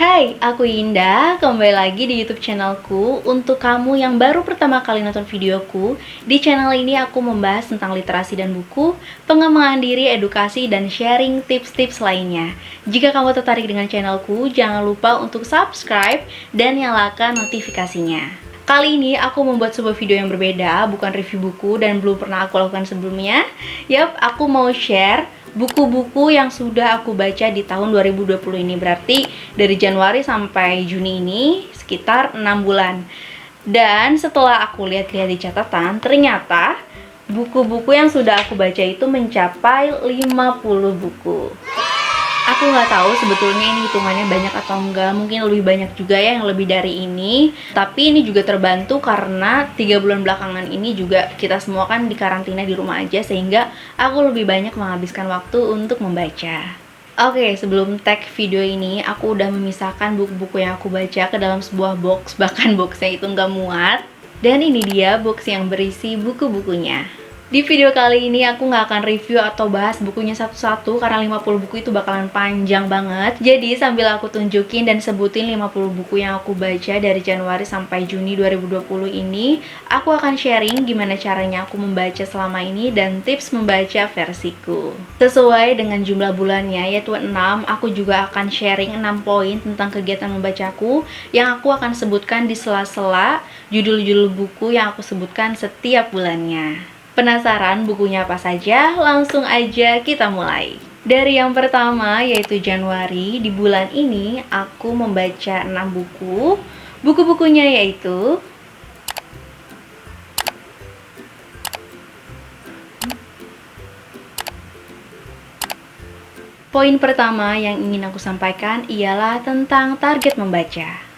Hai, aku Indah, kembali lagi di YouTube channelku. Untuk kamu yang baru pertama kali nonton videoku, di channel ini aku membahas tentang literasi dan buku, pengembangan diri, edukasi, dan sharing tips-tips lainnya. Jika kamu tertarik dengan channelku, jangan lupa untuk subscribe dan nyalakan notifikasinya. Kali ini aku membuat sebuah video yang berbeda, bukan review buku dan belum pernah aku lakukan sebelumnya. Aku mau share buku-buku yang sudah aku baca di tahun 2020 ini. Berarti dari Januari sampai Juni ini sekitar 6 bulan. Dan setelah aku lihat-lihat di catatan, ternyata buku-buku yang sudah aku baca itu mencapai 50 buku. Aku nggak tahu sebetulnya ini hitungannya banyak atau enggak, mungkin lebih banyak juga ya yang lebih dari ini. Tapi ini juga terbantu karena 3 bulan belakangan ini juga kita semua kan dikarantina di rumah aja, sehingga aku lebih banyak menghabiskan waktu untuk membaca. Oke, sebelum tag video ini, aku udah memisahkan buku-buku yang aku baca ke dalam sebuah box, bahkan boxnya itu nggak muat. Dan ini dia box yang berisi buku-bukunya. Di video kali ini aku nggak akan review atau bahas bukunya satu-satu karena 50 buku itu bakalan panjang banget. Jadi sambil aku tunjukin dan sebutin 50 buku yang aku baca dari Januari sampai Juni 2020 ini, aku akan sharing gimana caranya aku membaca selama ini dan tips membaca versiku. Sesuai dengan jumlah bulannya yaitu 6, aku juga akan sharing 6 poin tentang kegiatan membacaku yang aku akan sebutkan di sela-sela judul-judul buku yang aku sebutkan setiap bulannya. Penasaran bukunya apa saja? Langsung aja kita mulai. Dari yang pertama yaitu Januari, di bulan ini aku membaca 6 buku. Buku-bukunya yaitu poin pertama yang ingin aku sampaikan ialah tentang target membaca.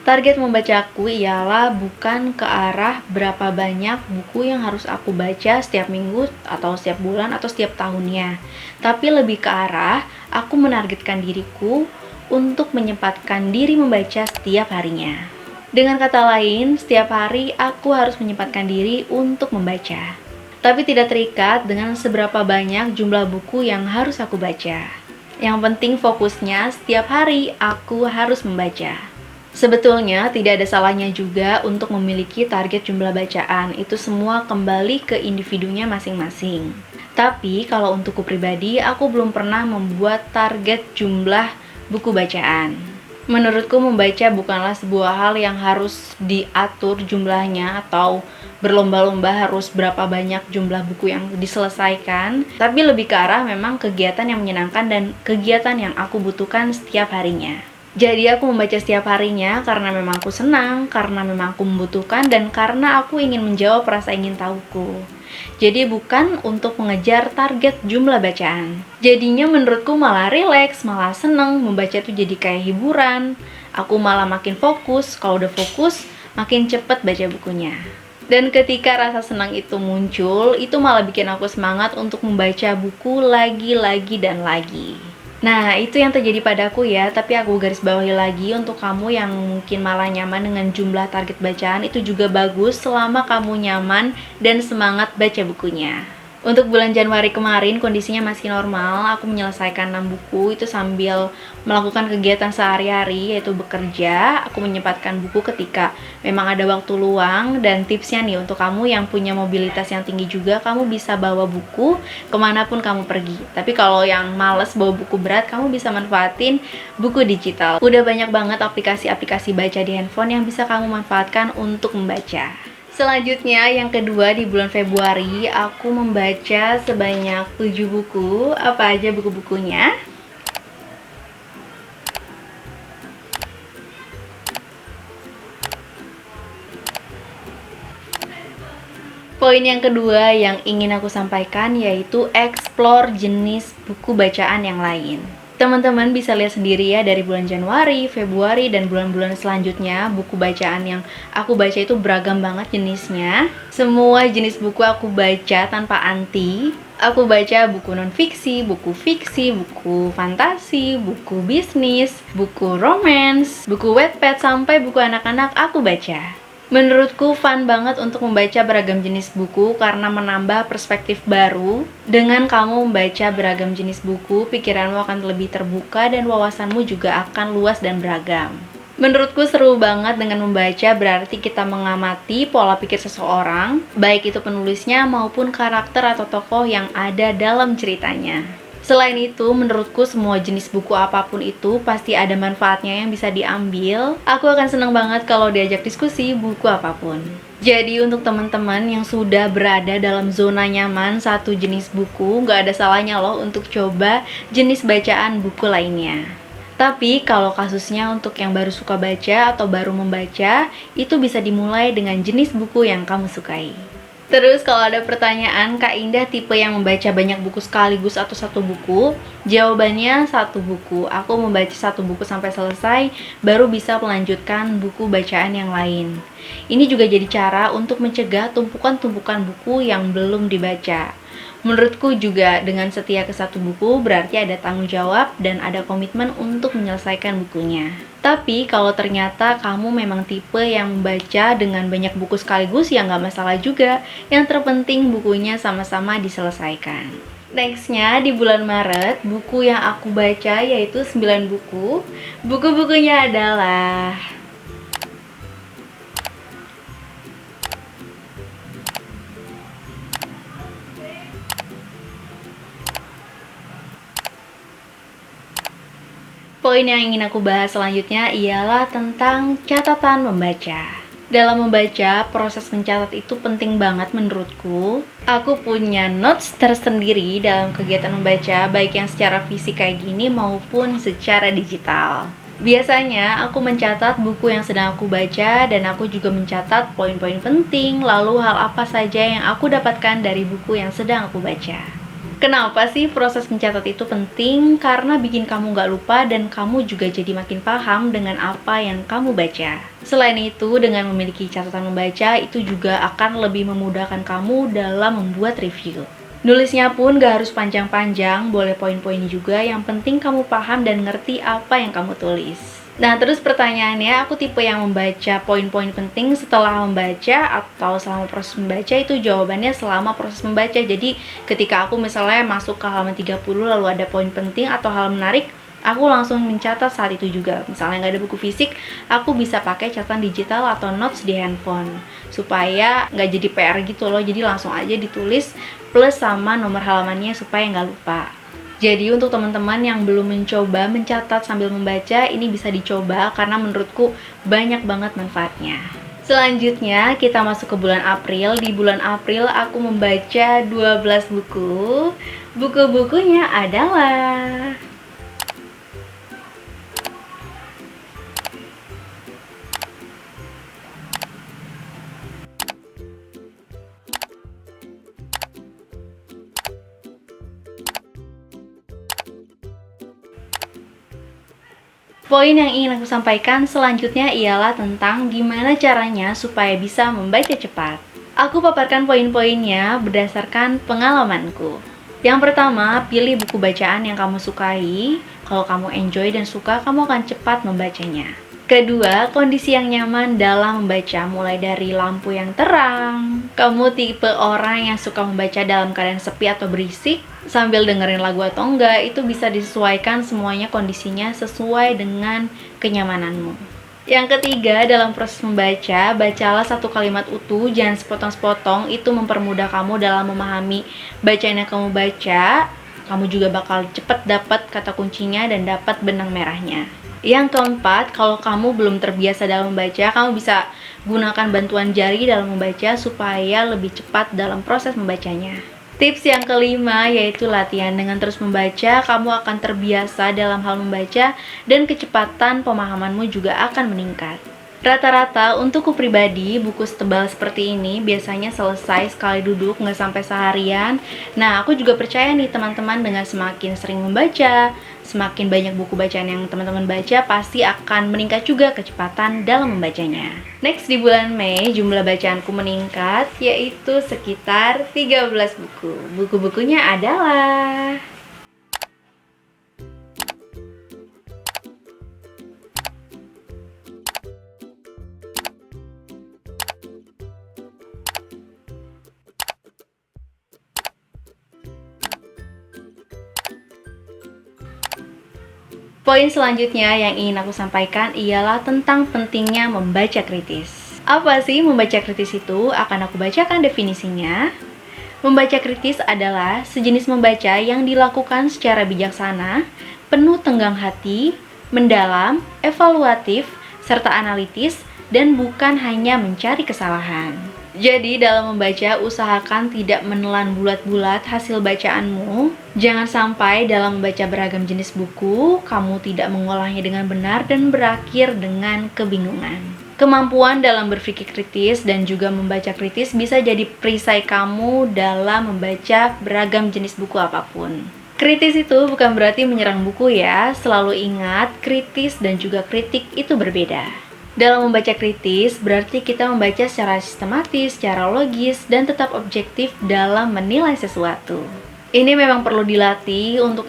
Target membacaku ialah bukan ke arah berapa banyak buku yang harus aku baca setiap minggu atau setiap bulan atau setiap tahunnya, tapi lebih ke arah aku menargetkan diriku untuk menyempatkan diri membaca setiap harinya. Dengan kata lain, setiap hari aku harus menyempatkan diri untuk membaca, tapi tidak terikat dengan seberapa banyak jumlah buku yang harus aku baca. Yang penting fokusnya setiap hari aku harus membaca. Sebetulnya tidak ada salahnya juga untuk memiliki target jumlah bacaan, itu semua kembali ke individunya masing-masing. Tapi kalau untukku pribadi, aku belum pernah membuat target jumlah buku bacaan. Menurutku membaca bukanlah sebuah hal yang harus diatur jumlahnya atau berlomba-lomba harus berapa banyak jumlah buku yang diselesaikan, tapi lebih ke arah memang kegiatan yang menyenangkan dan kegiatan yang aku butuhkan setiap harinya. Jadi aku membaca setiap harinya karena memang aku senang, karena memang aku membutuhkan, dan karena aku ingin menjawab rasa ingin tahuku. Jadi bukan untuk mengejar target jumlah bacaan. Jadinya menurutku malah rileks, malah seneng, membaca itu jadi kayak hiburan. Aku malah makin fokus, kalau udah fokus makin cepet baca bukunya. Dan ketika rasa senang itu muncul, itu malah bikin aku semangat untuk membaca buku lagi dan lagi. Nah, itu yang terjadi padaku ya, tapi aku garis bawahi lagi untuk kamu yang mungkin malah nyaman dengan jumlah target bacaan, itu juga bagus selama kamu nyaman dan semangat baca bukunya. Untuk bulan Januari kemarin kondisinya masih normal, aku menyelesaikan 6 buku itu sambil melakukan kegiatan sehari-hari yaitu bekerja. Aku menyempatkan buku ketika memang ada waktu luang, dan tipsnya nih untuk kamu yang punya mobilitas yang tinggi juga, kamu bisa bawa buku kemanapun kamu pergi. Tapi kalau yang males bawa buku berat, kamu bisa manfaatin buku digital. Udah banyak banget aplikasi-aplikasi baca di handphone yang bisa kamu manfaatkan untuk membaca. Selanjutnya, yang kedua, di bulan Februari aku membaca sebanyak 7 buku. Apa aja buku-bukunya? Poin yang kedua yang ingin aku sampaikan yaitu explore jenis buku bacaan yang lain. Teman-teman bisa lihat sendiri ya, dari bulan Januari, Februari, dan bulan-bulan selanjutnya buku bacaan yang aku baca itu beragam banget jenisnya. Semua jenis buku aku baca tanpa anti. Aku baca buku non-fiksi, buku fiksi, buku fantasi, buku bisnis, buku romance, buku Wattpad, sampai buku anak-anak aku baca. Menurutku fun banget untuk membaca beragam jenis buku karena menambah perspektif baru. Dengan kamu membaca beragam jenis buku, pikiranmu akan lebih terbuka dan wawasanmu juga akan luas dan beragam. Menurutku seru banget dengan membaca berarti kita mengamati pola pikir seseorang, baik itu penulisnya maupun karakter atau tokoh yang ada dalam ceritanya. Selain itu, menurutku semua jenis buku apapun itu pasti ada manfaatnya yang bisa diambil. Aku akan senang banget kalau diajak diskusi buku apapun. Jadi untuk teman-teman yang sudah berada dalam zona nyaman satu jenis buku, nggak ada salahnya loh untuk coba jenis bacaan buku lainnya. Tapi kalau kasusnya untuk yang baru suka baca atau baru membaca, itu bisa dimulai dengan jenis buku yang kamu sukai. Terus kalau ada pertanyaan, Kak Indah tipe yang membaca banyak buku sekaligus atau satu buku? Jawabannya satu buku. Aku membaca satu buku sampai selesai, baru bisa melanjutkan buku bacaan yang lain. Ini juga jadi cara untuk mencegah tumpukan-tumpukan buku yang belum dibaca. Menurutku juga dengan setia ke satu buku berarti ada tanggung jawab dan ada komitmen untuk menyelesaikan bukunya. Tapi kalau ternyata kamu memang tipe yang membaca dengan banyak buku sekaligus ya nggak masalah juga. Yang terpenting bukunya sama-sama diselesaikan. Nextnya di bulan Maret, buku yang aku baca yaitu 9 buku. Buku-bukunya adalah poin yang ingin aku bahas selanjutnya ialah tentang catatan membaca. Dalam membaca, proses mencatat itu penting banget menurutku. Aku punya notes tersendiri dalam kegiatan membaca, baik yang secara fisik kayak gini maupun secara digital. Biasanya aku mencatat buku yang sedang aku baca dan aku juga mencatat poin-poin penting, lalu hal apa saja yang aku dapatkan dari buku yang sedang aku baca. Kenapa sih proses mencatat itu penting? Karena bikin kamu gak lupa dan kamu juga jadi makin paham dengan apa yang kamu baca. Selain itu, dengan memiliki catatan membaca, itu juga akan lebih memudahkan kamu dalam membuat review. Nulisnya pun gak harus panjang-panjang, boleh poin-poin juga, yang penting kamu paham dan ngerti apa yang kamu tulis. Nah, terus pertanyaannya, aku tipe yang membaca poin-poin penting setelah membaca atau selama proses membaca? Itu jawabannya selama proses membaca. Jadi, ketika aku misalnya masuk ke halaman 30 lalu ada poin penting atau hal menarik, aku langsung mencatat saat itu juga. Misalnya nggak ada buku fisik, aku bisa pakai catatan digital atau notes di handphone. Supaya nggak jadi PR gitu loh, jadi langsung aja ditulis plus sama nomor halamannya supaya nggak lupa. Jadi untuk teman-teman yang belum mencoba mencatat sambil membaca, ini bisa dicoba karena menurutku banyak banget manfaatnya. Selanjutnya kita masuk ke bulan April. Di bulan April aku membaca 12 buku. Buku-bukunya adalah poin yang ingin aku sampaikan selanjutnya ialah tentang gimana caranya supaya bisa membaca cepat. Aku paparkan poin-poinnya berdasarkan pengalamanku. Yang pertama, pilih buku bacaan yang kamu sukai. Kalau kamu enjoy dan suka, kamu akan cepat membacanya. Kedua, kondisi yang nyaman dalam membaca, mulai dari lampu yang terang. Kamu tipe orang yang suka membaca dalam keadaan sepi atau berisik, sambil dengerin lagu atau enggak, itu bisa disesuaikan semuanya kondisinya sesuai dengan kenyamananmu. Yang ketiga, dalam proses membaca, bacalah satu kalimat utuh, jangan sepotong-sepotong, itu mempermudah kamu dalam memahami bacaan yang kamu baca. Kamu juga bakal cepat dapat kata kuncinya dan dapat benang merahnya. Yang keempat, kalau kamu belum terbiasa dalam membaca, kamu bisa gunakan bantuan jari dalam membaca supaya lebih cepat dalam proses membacanya. Tips yang kelima yaitu latihan. Dengan terus membaca, kamu akan terbiasa dalam hal membaca dan kecepatan pemahamanmu juga akan meningkat. Rata-rata untukku pribadi, buku setebal seperti ini biasanya selesai sekali duduk, nggak sampai seharian. Nah, aku juga percaya nih teman-teman, dengan semakin sering membaca, semakin banyak buku bacaan yang teman-teman baca, pasti akan meningkat juga kecepatan dalam membacanya. Next, di bulan Mei, jumlah bacaanku meningkat, yaitu sekitar 13 buku. Buku-bukunya adalah Poin selanjutnya yang ingin aku sampaikan ialah tentang pentingnya membaca kritis. Apa sih membaca kritis itu? Akan aku bacakan definisinya. Membaca kritis adalah sejenis membaca yang dilakukan secara bijaksana, penuh tenggang hati, mendalam, evaluatif, serta analitis, dan bukan hanya mencari kesalahan. Jadi dalam membaca, usahakan tidak menelan bulat-bulat hasil bacaanmu. Jangan sampai dalam membaca beragam jenis buku, kamu tidak mengolahnya dengan benar dan berakhir dengan kebingungan. Kemampuan dalam berpikir kritis dan juga membaca kritis bisa jadi perisai kamu dalam membaca beragam jenis buku apapun. Kritis itu bukan berarti menyerang buku ya, selalu ingat kritis dan juga kritik itu berbeda. Dalam membaca kritis, berarti kita membaca secara sistematis, secara logis, dan tetap objektif dalam menilai sesuatu. Ini memang perlu dilatih, untuk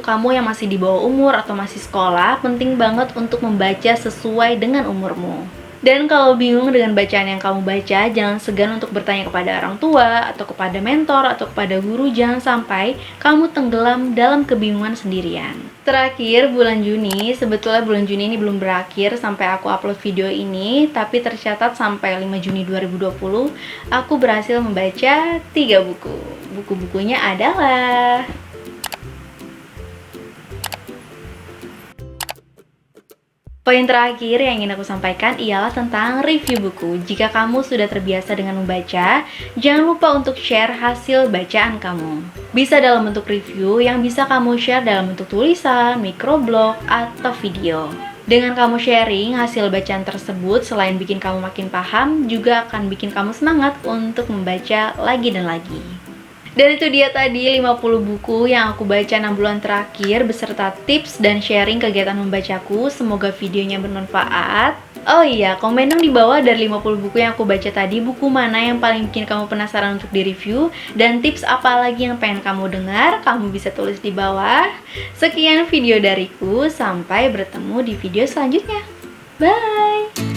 kamu yang masih di bawah umur atau masih sekolah, penting banget untuk membaca sesuai dengan umurmu. Dan kalau bingung dengan bacaan yang kamu baca, jangan segan untuk bertanya kepada orang tua, atau kepada mentor, atau kepada guru. Jangan sampai kamu tenggelam dalam kebingungan sendirian. Terakhir, bulan Juni, sebetulnya bulan Juni ini belum berakhir sampai aku upload video ini, tapi tercatat sampai 5 Juni 2020, aku berhasil membaca 3 buku. Buku-bukunya adalah... Poin terakhir yang ingin aku sampaikan ialah tentang review buku. Jika kamu sudah terbiasa dengan membaca, jangan lupa untuk share hasil bacaan kamu. Bisa dalam bentuk review yang bisa kamu share dalam bentuk tulisan, microblog, atau video. Dengan kamu sharing hasil bacaan tersebut, selain bikin kamu makin paham, juga akan bikin kamu semangat untuk membaca lagi dan lagi. Dan itu dia tadi 50 buku yang aku baca 6 bulan terakhir beserta tips dan sharing kegiatan membacaku. Semoga videonya bermanfaat. Oh iya, komen dong di bawah dari 50 buku yang aku baca tadi, buku mana yang paling bikin kamu penasaran untuk di-review, dan tips apa lagi yang pengen kamu dengar, kamu bisa tulis di bawah. Sekian video dariku, sampai bertemu di video selanjutnya. Bye!